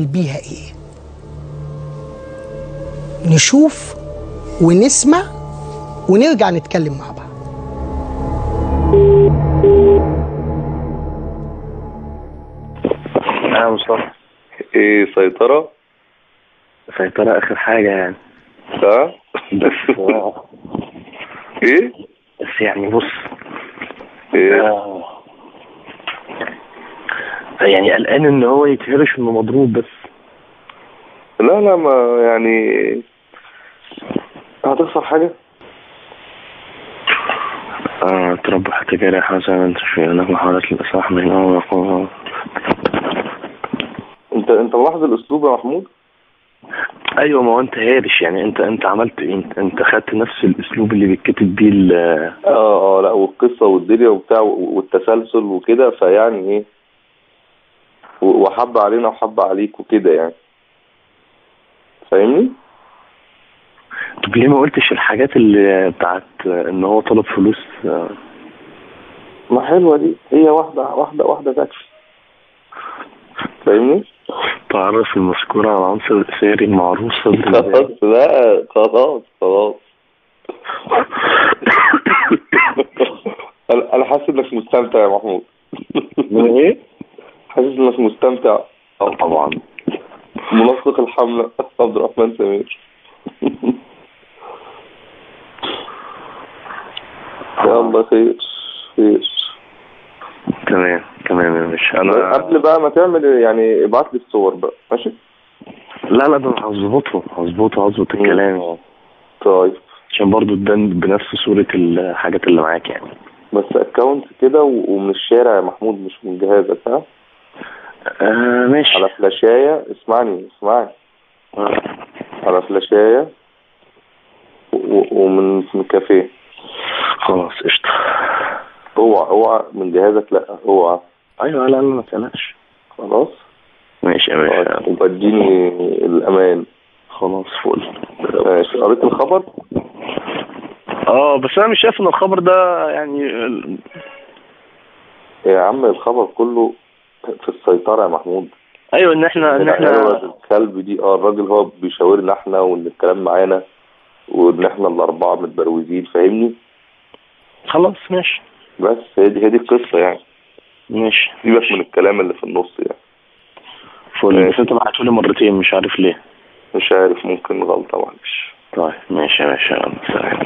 بيها ايه؟ نشوف ونسمع ونرجع نتكلم مع بعض. يا مصطفى، ايه سيطرة؟ سيطرة آخر حاجة يعني. ها؟ بس ايه؟ بس يعني بص، ايه؟ يعني قلقان إن هو يتهرش إنه مضروب بس. لا لا، ما يعني هتخسر حاجة؟ تربح تجاري حسنا تشفي هناك محاولة الإصلاح من أول. انت ملاحظ الاسلوب يا محمود؟ ايوه، ما هو انت هارش يعني. انت عملت ايه؟ انت خدت نفس الاسلوب اللي بيتكتب بيه لا، والقصة والدنيا وبتاع والتسلسل وكده، فيعني ايه، وحب علينا وحب عليك وكده يعني، فاهمني؟ طب ليه ما قلتش الحاجات اللي بتاعت ان هو طلب فلوس؟ ما حلوة دي، هي واحدة واحدة واحدة تكفي، فاهمني؟ تعرف المذكورة على العنصر الإثاري المعروف خلاص، لا خلاص خلاص. انا حاسس انك مستمتع يا محمود. من ايه؟ حاسس انك مستمتع. طبعا. منسق الحملة عبد الرحمن سمير. يلا خير خير. تمام مش انا قبل بقى ما تعمل يعني ابعت لي الصور بقى، ماشي؟ لا ده هظبط الكلام. طيب، عشان برضو تبان بنفس صورة الحاجات اللي معاك يعني. بس اكونت كده ومن الشارع يا محمود، مش من جهازك، ها؟ ماشي. على فلاشاية، اسمعني على فلاشاية ومن كافيه. خلاص قشطة. اوعى من جهازك، لا اوعى. ايوه لا ما تقلقش. خلاص ماشي يا باشا. وبقى اديني الامان. خلاص فل. ماشي، قريت الخبر؟ بس انا مش شايف ان الخبر ده يعني يا عم الخبر كله في السيطرة يا محمود. ايوه ان احنا الكلب دي الراجل هو بيشاورنا احنا، وان الكلام معانا، وان احنا الاربعة متبروزين، فاهمني؟ خلاص ماشي. بس هي دي القصة يعني. ماشي. سيبك من الكلام اللي في النص يعني. فل. بس انت بعتولي مرتين مش عارف ليه. مش عارف، ممكن غلطة معلش. طيب ماشي يا باشا، سلام.